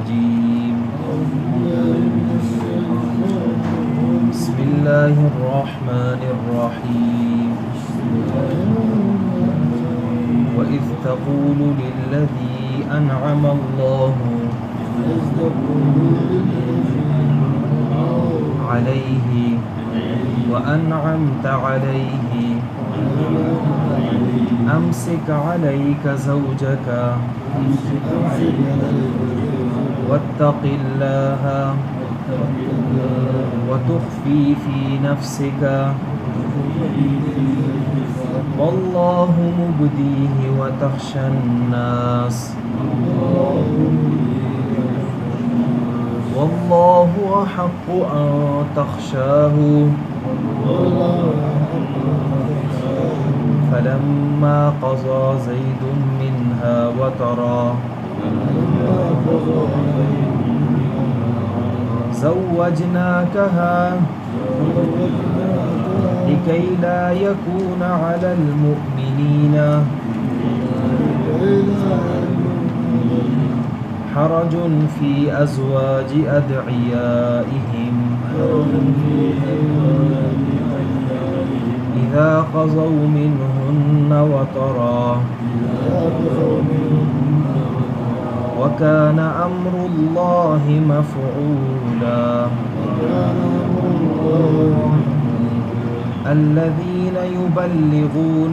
الرجيم بسم الله الرحمن الرحيم وإذ تقول للذي أنعم الله عليه وأنعمت عليه أمسك عليك زوجك واتق الله وتخفي في نفسك والله مبديه وتخشى الناس والله أحق أن تخشاه فلما قضى زيد منها وطرا زوجناكها لكي لا يكون على المؤمنين حرج في أزواج أدعيائهم إذا قضوا منهن وطرا وكان أمر الله مفعولا الذين يبلغون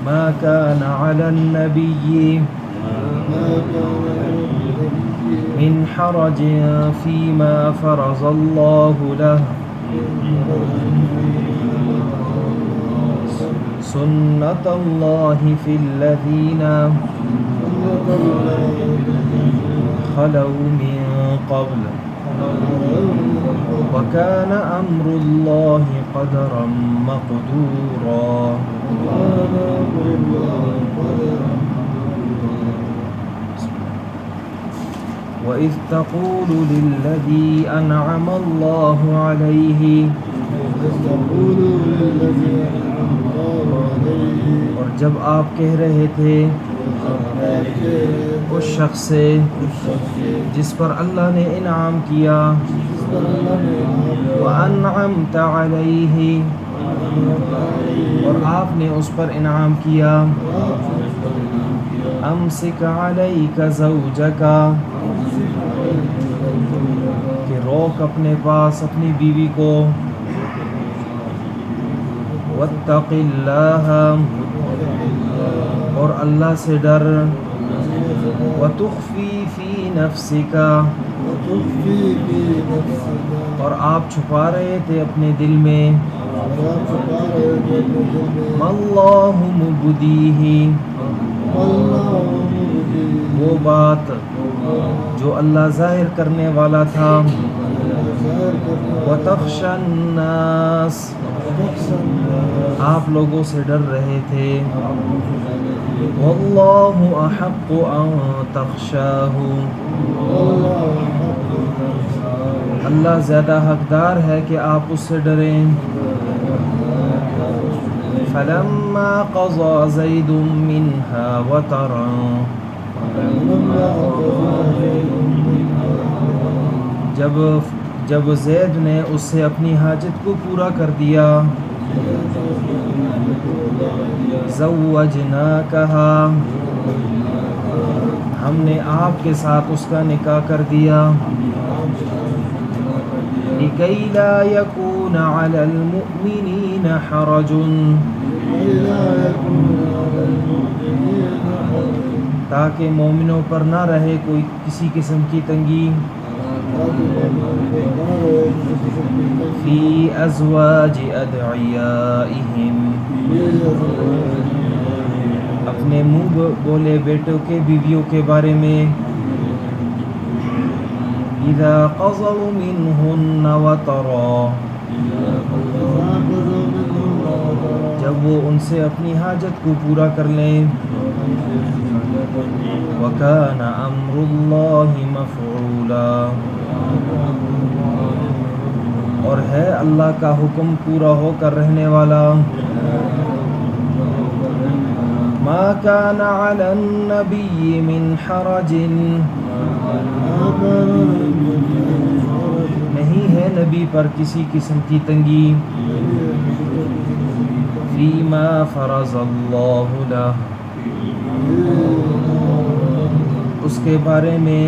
ما كان على النبي من حرج فيما فرض الله له سنة الله في الذين خلوا من قبل وكان أمر الله قدرا مقدورا وإذ تقول للذي أنعم الله عليه اور جب آپ کہہ رہے تھے اس شخص سے جس پر اللہ نے انعام کیا وَأَنْعَمْتَ عَلَيْهِ اور آپ نے اس پر انعام کیا أَمْسِكَ عَلَيْكَ زَوْجَكَ کہ روک اپنے پاس اپنی بیوی کو وَاتَّقِ اللَّهَ اور اللہ سے ڈر وَتُخْفِي فِي نَفْسِكَ اور آپ چھپا رہے تھے اپنے دل میں مَاللَّهُ مُبْدِيهِ وہ بات جو اللہ ظاہر کرنے والا تھا وَتَخْشَى النَّاسَ آپ لوگوں سے ڈر رہے تھے وَاللَّهُ أَحَقُّ أَن تَخْشَاهُ اللہ زیادہ حقدار ہے کہ آپ اس سے ڈریں فَلَمَّا قَضَى زَيْدٌ مِّنْهَا وَطَرًا جب زید نے اس سے اپنی حاجت کو پورا کر دیا زوجناکہا ہم نے آپ کے ساتھ اس کا نکاح کر دیا لکی لا یکون علی المؤمنین حرج تاکہ مومنوں پر نہ رہے کوئی کسی قسم کی تنگی فی ازواج ادعیائہم اپنے منہ بولے بیٹوں کے بیویوں کے بارے میں اذا قضوا منہن وطرا جب وہ ان سے اپنی حاجت کو پورا کر لیں وَكَانَ أَمْرُ اللَّهِ مَفْعُولًا اور ہے اللہ کا حکم پورا ہو کر رہنے والا ما كان على النبي من حرج، نہیں ہے نبی پر کسی قسم کی تنگی، فیما فرض اللہ لہ، اس کے بارے میں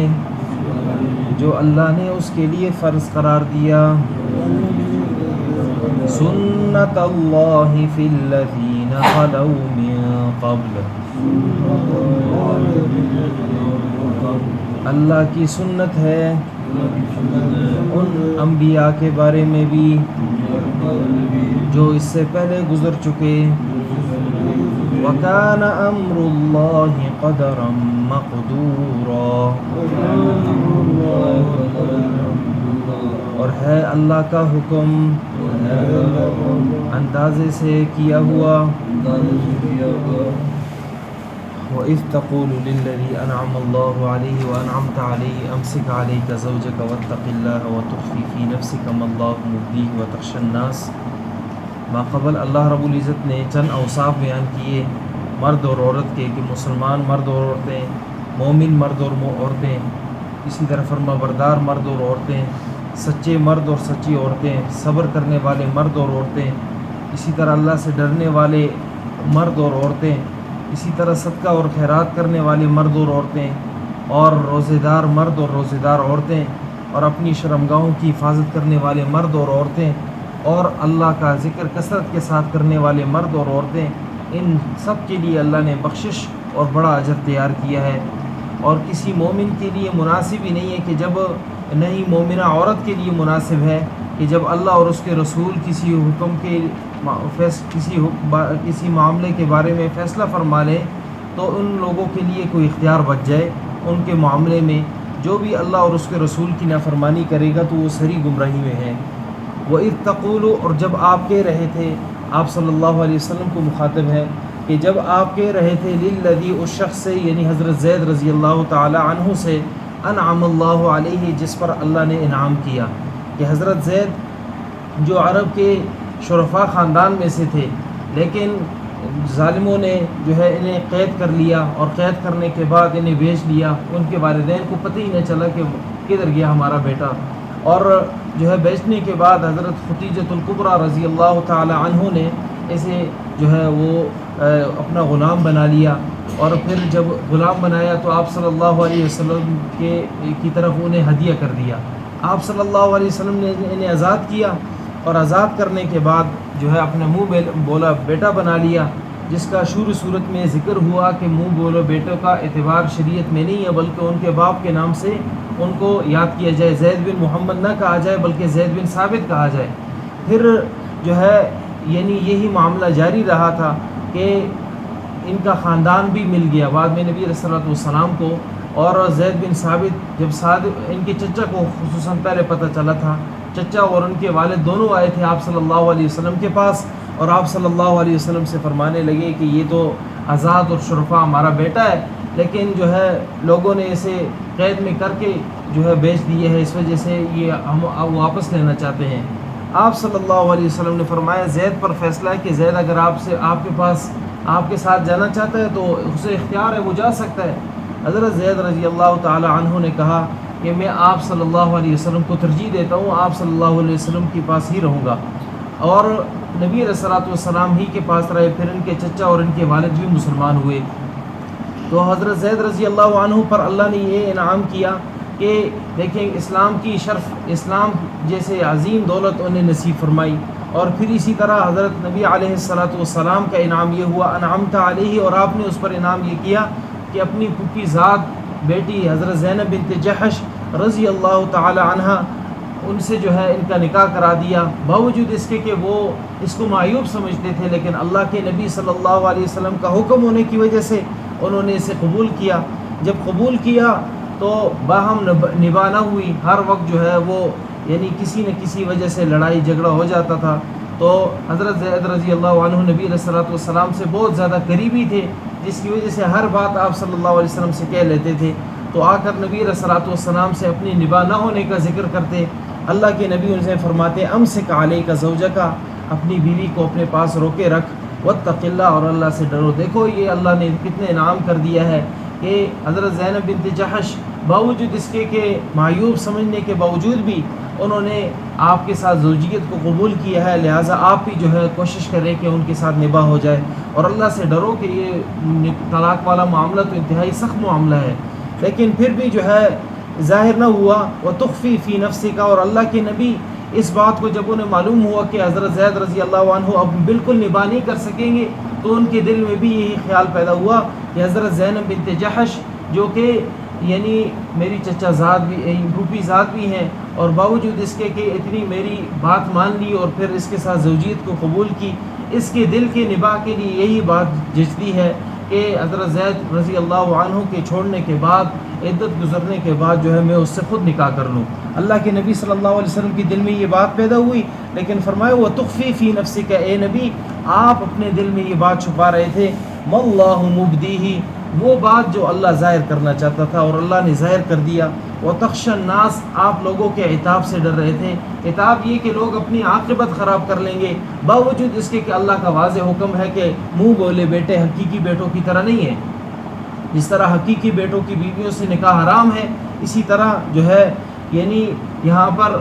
جو اللہ نے اس کے لیے فرض قرار دیا، سنت اللہ فی الذین خلو من قبل، اللہ کی سنت ہے ان انبیاء کے بارے میں بھی جو اس سے پہلے گزر چکے، وَكَانَ أَمْرُ اللَّهِ قَدَرًا مَقْدُورًا، اور ہے اللہ کا حکم اندازے سے کیا ہوا، وَإِذْ تَقُولُ لِلَّذِي أَنْعَمَ اللَّهُ عَلَيْهِ وَأَنْعَمْتَ عَلَيْهِ أَمْسِكْ عَلَيْكَ زَوْجَكَ وَاتَّقِ اللَّهَ وَتُخْفِي فِي نَفْسِكَ مَا اللَّهُ مُبْدِيهِ وَتَخْشَى النَّاسَ۔ ماقبل اللہ رب العزت نے چند اوصاف بیان کیے مرد اور عورت کے، کہ مسلمان مرد اور عورتیں، مومن مرد اور عورتیں، اسی طرح فرما بردار مرد اور عورتیں، سچے مرد اور سچی عورتیں، صبر کرنے والے مرد اور عورتیں، اسی طرح اللہ سے ڈرنے والے مرد اور عورتیں، اسی طرح صدقہ اور خیرات کرنے والے مرد اور عورتیں، اور روزے دار مرد اور روزے دار عورتیں، اور اپنی شرمگاہوں کی حفاظت کرنے والے مرد اور عورتیں، اور اللہ کا ذکر کثرت کے ساتھ کرنے والے مرد اور عورتیں، ان سب کے لیے اللہ نے بخشش اور بڑا اجر تیار کیا ہے۔ اور کسی مومن کے لیے مناسب ہی نہیں ہے کہ جب، نہیں مومنہ عورت کے لیے مناسب ہے کہ جب اللہ اور اس کے رسول کسی حکم کے کسی معاملے کے بارے میں فیصلہ فرما لیں تو ان لوگوں کے لیے کوئی اختیار بچ جائے ان کے معاملے میں، جو بھی اللہ اور اس کے رسول کی نافرمانی کرے گا تو وہ سری گمراہی میں ہے۔ وَإِذْ تَقُولُ، اور جب آپ کہہ رہے تھے، آپ صلی اللہ علیہ وسلم کو مخاطب ہے کہ جب آپ کہہ رہے تھے للذی، اس شخص سے، یعنی حضرت زید رضی اللہ تعالی عنہ سے، انعم اللہ علیہ، جس پر اللہ نے انعام کیا، کہ حضرت زید جو عرب کے شرفا خاندان میں سے تھے، لیکن ظالموں نے جو ہے انہیں قید کر لیا، اور قید کرنے کے بعد انہیں بیچ لیا، ان کے والدین کو پتہ ہی نہ چلا کہ کدھر گیا ہمارا بیٹا، اور جو ہے بیچنے کے بعد حضرت ختیجۃ الکبریٰ رضی اللہ تعالی عنہ نے اسے جو ہے وہ اپنا غلام بنا لیا، اور پھر جب غلام بنایا تو آپ صلی اللہ علیہ وسلم کی طرف انہیں ہدیہ کر دیا۔ آپ صلی اللہ علیہ وسلم نے انہیں آزاد کیا، اور آزاد کرنے کے بعد جو ہے اپنے منہ بولا بیٹا بنا لیا، جس کا شروع صورت میں ذکر ہوا کہ منہ بولو بیٹوں کا اعتبار شریعت میں نہیں ہے، بلکہ ان کے باپ کے نام سے ان کو یاد کیا جائے، زید بن محمد نہ کہا جائے بلکہ زید بن ثابت کہا جائے۔ پھر جو ہے یعنی یہی معاملہ جاری رہا تھا کہ ان کا خاندان بھی مل گیا بعد میں نبی علیہ الصلوۃ والسلام کو، اور زید بن ثابت جب ان کے چچا کو خصوصاً پہلے پتہ چلا تھا، چچا اور ان کے والد دونوں آئے تھے آپ صلی اللہ علیہ وسلم کے پاس، اور آپ صلی اللہ علیہ وسلم سے فرمانے لگے کہ یہ تو آزاد اور شرفا ہمارا بیٹا ہے، لیکن جو ہے لوگوں نے اسے قید میں کر کے جو ہے بیچ دیے ہے، اس وجہ سے یہ ہم واپس لینا چاہتے ہیں۔ آپ صلی اللہ علیہ وسلم نے فرمایا زید پر فیصلہ ہے کہ زید اگر آپ کے پاس آپ کے ساتھ جانا چاہتا ہے تو اسے اختیار ہے، وہ جا سکتا ہے۔ حضرت زید رضی اللہ تعالی عنہ نے کہا کہ میں آپ صلی اللہ علیہ وسلم کو ترجیح دیتا ہوں، آپ صلی اللہ علیہ وسلم کے پاس ہی رہوں گا، اور نبی علیہ الصلوۃ والسلام ہی کے پاس رہے۔ پھر ان کے چچا اور ان کے والد بھی مسلمان ہوئے، تو حضرت زید رضی اللہ عنہ پر اللہ نے یہ انعام کیا کہ دیکھیں اسلام کی شرف، اسلام جیسے عظیم دولت انہیں نصیب فرمائی، اور پھر اسی طرح حضرت نبی علیہ الصلوۃ والسلام کا انعام یہ ہوا انعمت علیہ، اور آپ نے اس پر انعام یہ کیا کہ اپنی پھوپھی زاد بیٹی حضرت زینب بنت جحش رضی اللہ تعالی عنہ، ان سے جو ہے ان کا نکاح کرا دیا، باوجود اس کے کہ وہ اس کو معیوب سمجھتے تھے، لیکن اللہ کے نبی صلی اللہ علیہ وسلم کا حکم ہونے کی وجہ سے انہوں نے اسے قبول کیا۔ جب قبول کیا تو باہم نباہ نہ ہوئی، ہر وقت جو ہے وہ یعنی کسی نہ کسی وجہ سے لڑائی جھگڑا ہو جاتا تھا، تو حضرت زید رضی اللہ عنہ نبی علیہ الصلوۃ والسلام سے بہت زیادہ قریبی تھے، جس کی وجہ سے ہر بات آپ صلی اللہ علیہ وسلم سے کہہ لیتے تھے، تو آ کر نبی علیہ الصلوۃ والسلام سے اپنی نباہ نہ ہونے کا ذکر کرتے۔ اللہ کے نبی ان سے فرماتے امسک علیک زوجک، اپنی بیوی کو اپنے پاس روکے رکھ، واتق اللہ، اور اللہ سے ڈرو۔ دیکھو یہ اللہ نے کتنے انعام کر دیا ہے کہ حضرت زینب بنت جحش باوجود اس کے کہ معیوب سمجھنے کے باوجود بھی انہوں نے آپ کے ساتھ زوجیت کو قبول کیا ہے، لہٰذا آپ بھی جو ہے کوشش کریں کہ ان کے ساتھ نباہ ہو جائے، اور اللہ سے ڈرو کہ یہ طلاق والا معاملہ تو انتہائی سخت معاملہ ہے، لیکن پھر بھی جو ہے ظاہر نہ ہوا۔ وتخفی فی نفسک، اور اللہ کے نبی اس بات کو جب انہیں معلوم ہوا کہ حضرت زید رضی اللہ عنہ اب بالکل نباہ نہیں کر سکیں گے، تو ان کے دل میں بھی یہی خیال پیدا ہوا کہ حضرت زینب بنت جحش جو کہ یعنی میری چچا ذات بھی پھوپھی ذات بھی ہیں، اور باوجود اس کے کہ اتنی میری بات مان لی اور پھر اس کے ساتھ زوجیت کو قبول کی، اس کے دل کے نباہ کے لیے یہی بات جچتی ہے کہ حضرت زید رضی اللہ عنہ کے چھوڑنے کے بعد، عدت گزرنے کے بعد جو ہے میں اس سے خود نکاح کر لوں۔ اللہ کے نبی صلی اللہ علیہ وسلم کے دل میں یہ بات پیدا ہوئی، لیکن فرمایا وَتُخْفِي فِي نَفْسِكَ، اے نبی آپ اپنے دل میں یہ بات چھپا رہے تھے، وَاللَّهُ مُبْدِيهِ، وہ بات جو اللہ ظاہر کرنا چاہتا تھا اور اللہ نے ظاہر کر دیا۔ وَتَخْشَى النَّاسَ، آپ لوگوں کے عتاب سے ڈر رہے تھے، عتاب یہ کہ لوگ اپنی عاقبت خراب کر لیں گے، باوجود اس کے کہ اللہ کا واضح حکم ہے کہ منہ بولے بیٹے حقیقی بیٹوں کی طرح نہیں ہے۔ جس طرح حقیقی بیٹوں کی بیویوں سے نکاح حرام ہے، اسی طرح جو ہے یعنی یہاں پر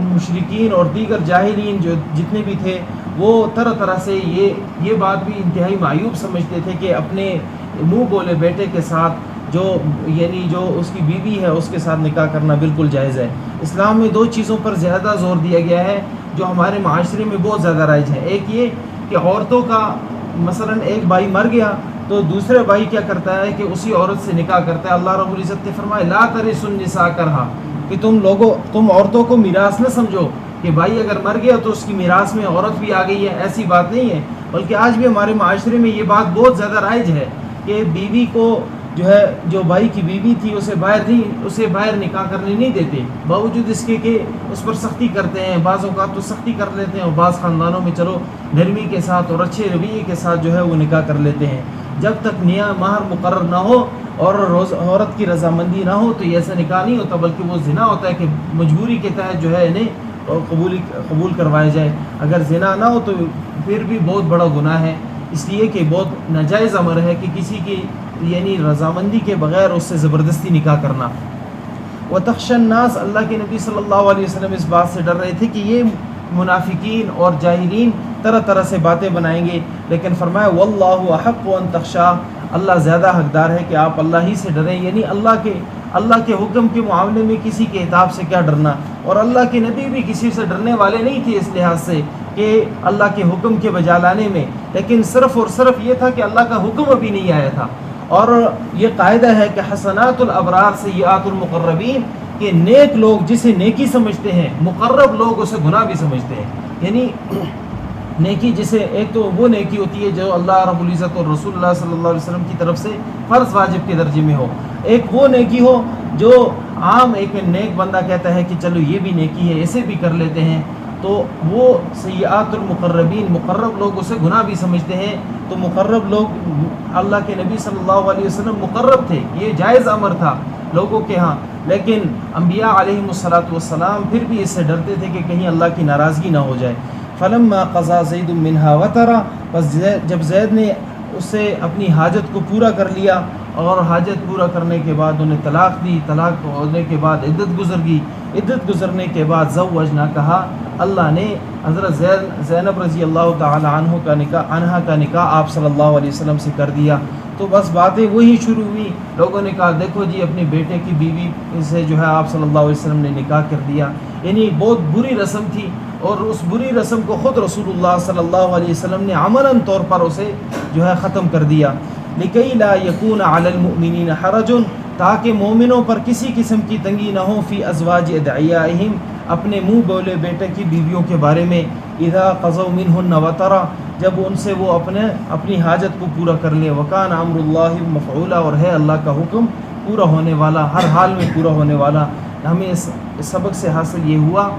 مشرکین اور دیگر جاہلین جو جتنے بھی تھے وہ طرح طرح سے یہ بات بھی انتہائی معیوب سمجھتے تھے کہ اپنے منہ بولے بیٹے کے ساتھ جو یعنی جو اس کی بیوی ہے اس کے ساتھ نکاح کرنا بالکل جائز ہے۔ اسلام میں دو چیزوں پر زیادہ زور دیا گیا ہے جو ہمارے معاشرے میں بہت زیادہ رائج ہے۔ ایک یہ کہ عورتوں کا مثلا ایک بھائی مر گیا تو دوسرے بھائی کیا کرتا ہے کہ اسی عورت سے نکاح کرتا ہے۔ اللہ رب العزت نے فرمایا لا ترث النساء کرہا، کہ تم عورتوں کو میراث نہ سمجھو کہ بھائی اگر مر گیا تو اس کی میراث میں عورت بھی آ گئی ہے، ایسی بات نہیں ہے، بلکہ آج بھی ہمارے معاشرے میں یہ بات بہت زیادہ رائج ہے کہ بیوی کو جو ہے جو بھائی کی بیوی تھی اسے باہر نکاح کرنے نہیں دیتے، باوجود اس کے کہ اس پر سختی کرتے ہیں، بعض اوقات تو سختی کر لیتے ہیں، اور بعض خاندانوں میں چلو نرمی کے ساتھ اور اچھے رویے کے ساتھ جو ہے وہ نکاح کر لیتے ہیں۔ جب تک نیا مہر مقرر نہ ہو اور عورت کی رضامندی نہ ہو تو یہ ایسا نکاح نہیں ہوتا، بلکہ وہ زنا ہوتا ہے کہ مجبوری کے تحت جو ہے انہیں قبول کروایا جائے۔ اگر زنا نہ ہو تو پھر بھی بہت بڑا گناہ ہے، اس لیے کہ بہت ناجائز امر ہے کہ کسی کی یعنی رضامندی کے بغیر اس سے زبردستی نکاح کرنا۔ وَتَخْشَى النَّاسَ، اللہ کے نبی صلی اللہ علیہ وسلم اس بات سے ڈر رہے تھے کہ یہ منافقین اور جاہلین طرح طرح سے باتیں بنائیں گے، لیکن فرمایا وَاللَّهُ أَحَقُّ أَن تَخْشَىٰ، اللہ زیادہ حقدار ہے کہ آپ اللہ ہی سے ڈریں، یعنی اللہ کے حکم کے معاملے میں کسی کے عتاب سے کیا ڈرنا، اور اللہ کے نبی بھی کسی سے ڈرنے والے نہیں تھے اس لحاظ سے کہ اللہ کے حکم کے بجا لانے میں، لیکن صرف اور صرف یہ تھا کہ اللہ کا حکم ابھی نہیں آیا تھا۔ اور یہ قاعدہ ہے کہ حسنات الابرار سیئات المقربین، کہ نیک لوگ جسے نیکی سمجھتے ہیں مقرب لوگ اسے گناہ بھی سمجھتے ہیں، یعنی نیکی جسے ایک تو وہ نیکی ہوتی ہے جو اللہ رب العزت اور رسول اللہ صلی اللہ علیہ وسلم کی طرف سے فرض واجب کے درجے میں ہو، ایک وہ نیکی ہو جو عام ایک نیک بندہ کہتا ہے کہ چلو یہ بھی نیکی ہے اسے بھی کر لیتے ہیں، تو وہ سیئات المقربین، مقرب لوگ اسے گناہ بھی سمجھتے ہیں۔ تو مقرب لوگ اللہ کے نبی صلی اللہ علیہ وسلم مقرب تھے، یہ جائز امر تھا لوگوں کے ہاں، لیکن انبیاء علیہم الصلاۃ والسلام پھر بھی اس سے ڈرتے تھے کہ کہیں اللہ کی ناراضگی نہ ہو جائے۔ فلما قضا زید منہا وطرا، بس جب زید نے اس سے اپنی حاجت کو پورا کر لیا اور حاجت پورا کرنے کے بعد انہیں طلاق دی، طلاق ہونے کے بعد عدت گزر گئی، عدت گزرنے کے بعد زوجنا کہا، اللہ نے حضرت زینب رضی اللہ تعالی عنہ کا نکاح آپ صلی اللہ علیہ وسلم سے کر دیا۔ تو بس باتیں وہی شروع ہوئی، لوگوں نے کہا دیکھو جی اپنے بیٹے کی بیوی سے جو ہے آپ صلی اللہ علیہ وسلم نے نکاح کر دیا، یعنی بہت بری رسم تھی، اور اس بری رسم کو خود رسول اللہ صلی اللہ علیہ وسلم نے عملاً طور پر اسے جو ہے ختم کر دیا۔ لِكَيْ لَا يَكُونَ عَلَى الْمُؤْمِنِينَ حَرَجٌ، تاکہ مومنوں پر کسی قسم کی تنگی نہ ہو، فی ازواج ادعیائہم، اپنے منہ بولے بیٹے کی بیویوں کے بارے میں، اذا قضوا منہن وطرا، جب ان سے وہ اپنی حاجت کو پورا کر لیں، وکان امر اللہ مفعولا، اور ہے اللہ کا حکم پورا ہونے والا، ہر حال میں پورا ہونے والا۔ ہمیں اس سبق سے حاصل یہ ہوا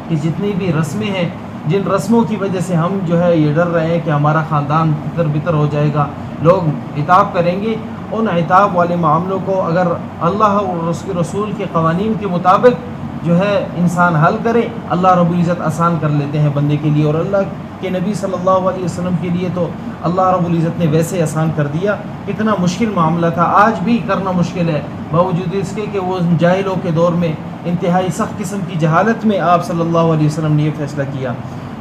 کہ جتنی بھی رسمیں ہیں، جن رسموں کی وجہ سے ہم جو ہے یہ ڈر رہے ہیں کہ ہمارا خاندان تر بتر ہو جائے گا، لوگ عتاب کریں گے، ان عتاب والے معاملوں کو اگر اللہ اور اس کے رسول کے قوانین کے مطابق جو ہے انسان حل کرے اللہ رب العزت آسان کر لیتے ہیں بندے کے لیے، اور اللہ کے نبی صلی اللہ علیہ وسلم کے لیے تو اللہ رب العزت نے ویسے آسان کر دیا۔ کتنا مشکل معاملہ تھا، آج بھی کرنا مشکل ہے، باوجود اس کے کہ وہ جاہلوں کے دور میں انتہائی سخت قسم کی جہالت میں آپ صلی اللہ علیہ وسلم نے یہ فیصلہ کیا۔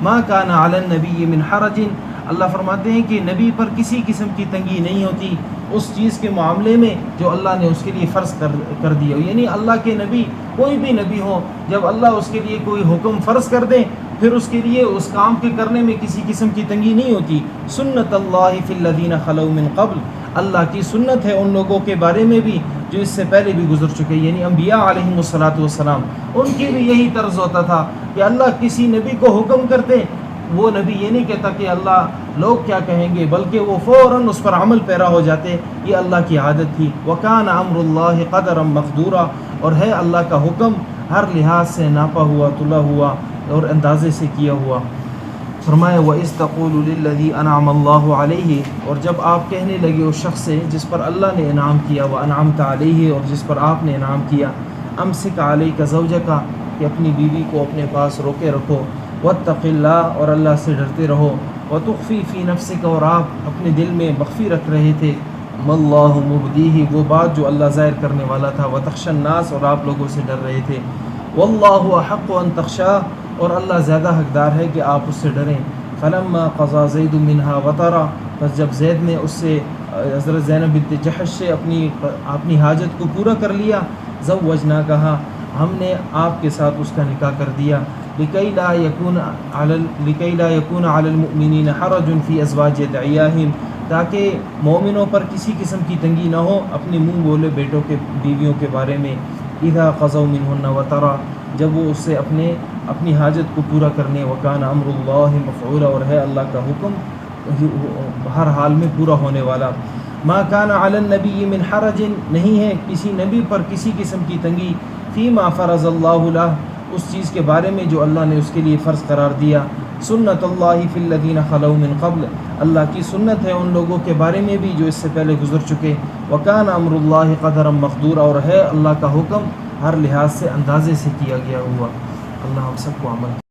ما کان علی النبی من حرج، اللہ فرماتے ہیں کہ نبی پر کسی قسم کی تنگی نہیں ہوتی اس چیز کے معاملے میں جو اللہ نے اس کے لیے فرض کر دیا، یعنی اللہ کے نبی کوئی بھی نبی ہو، جب اللہ اس کے لیے کوئی حکم فرض کر دے پھر اس کے لیے اس کام کے کرنے میں کسی قسم کی تنگی نہیں ہوتی۔ سنت اللہ فی الذین خلو من قبل، اللہ کی سنت ہے ان لوگوں کے بارے میں بھی جو اس سے پہلے بھی گزر چکے، یعنی انبیاء علیہم الصلاۃ والسلام، ان کی بھی یہی طرز ہوتا تھا کہ اللہ کسی نبی کو حکم کرتے، وہ نبی یہ نہیں کہتا کہ اللہ لوگ کیا کہیں گے، بلکہ وہ فوراً اس پر عمل پیرا ہو جاتے، یہ اللہ کی عادت تھی۔ وَكَانَ أَمْرُ اللَّهِ قَدَرًا مَقْدُورًا، اور ہے اللہ کا حکم ہر لحاظ سے ناپا ہوا، تلا ہوا اور اندازے سے کیا ہوا۔ فرمایا وَإِذْ تَقُولُ لِلَّذِي أَنْعَمَ اللَّهُ عَلَيْهِ، اور جب آپ کہنے لگے اس شخص سے جس پر اللہ نے انعام کیا، وَأَنْعَمْتَ عَلَيْهِ، اور جس پر آپ نے انعام کیا، أَمْسِكْ عَلَيْكَ زَوْجَكَ، کہ اپنی بیوی کو اپنے پاس روکے رکھو، وَاتَّقِ اللَّهَ، اور اللہ سے ڈرتے رہو، وَتُخْفِي فِي نَفْسِكَ، اور آپ اپنے دل میں مخفی رکھ رہے تھے، مَا اللَّهُ مُبْدِيهِ، وہ بات جو اللہ ظاہر کرنے والا تھا، وَتَخْشَى النَّاسَ، اور آپ لوگوں سے ڈر رہے تھے، وَاللَّهُ أَحَقُّ أَن تَخْشَاهُ، اور اللہ زیادہ حقدار ہے کہ آپ اس سے ڈریں۔ فَلَمَّا قَضَى زَيْدٌ مِّنْهَا وَطَرًا، بس جب زید نے اس سے حضرت زینب بنت جحش سے اپنی حاجت کو پورا کر لیا، زوجناکہا، ہم نے آپ کے ساتھ اس کا نکاح کر دیا، لِكَيْ لَا يَكُونَ عَلَى الْمُؤْمِنِينَ حَرَجٌ فِي أَزْوَاجِ أَدْعِيَائِهِمْ، تاکہ مومنوں پر کسی قسم کی تنگی نہ ہو اپنے منہ بولے بیٹوں کے بیویوں کے بارے میں، اِذَا قَضَوْا مِنْهُنَّ وَطَرًا، جب وہ اس سے اپنی حاجت کو پورا کرنے، وَكَانَ أَمْرُ اللَّهِ مَفْعُولًا، اور ہے اللہ کا حکم ہر حال میں پورا ہونے والا۔ ما کان علی النبی من حرج، نہیں ہے کسی نبی پر کسی قسم کی تنگی، فیما فرض اللہ لہ، اس چیز کے بارے میں جو اللہ نے اس کے لیے فرض قرار دیا۔ سنت اللہ فی الذین خلو من قبل، اللہ کی سنت ہے ان لوگوں کے بارے میں بھی جو اس سے پہلے گزر چکے، وکان امر اللہ قدرا مقدورا، اور ہے اللہ کا حکم ہر لحاظ سے اندازے سے کیا گیا ہوا۔ اللہ ہم سب کو عمل